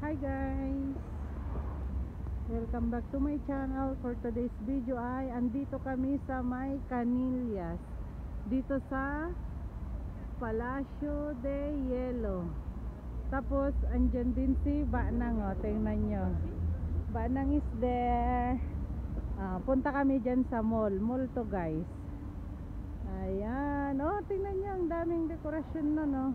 Hi guys! Welcome back to my channel. For today's video ay andito kami sa may Canillas, dito sa Palacio de Hielo. Tapos andyan din si Banang, tingnan nyo. Banang is there. Punta kami dyan sa mall to guys. Ayan, tingnan nyo, ang daming dekorasyon na, no.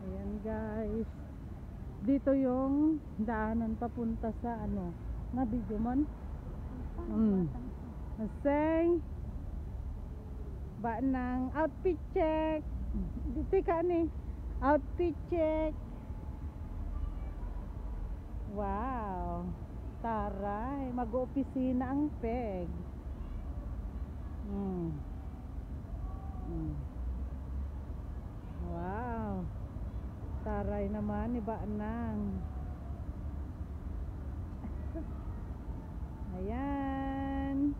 Ayan guys, dito yung daanan papunta sa na video man. Say ba ng outfit check. Dito ka ni outfit check. Wow, taray, mag-opisina ang peg. Wow, taray naman ni Banang. Ayan,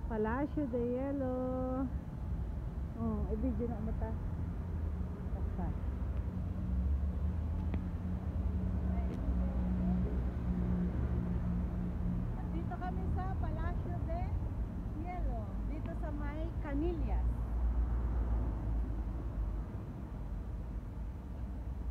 Palacio de Hielo. I-video na mata.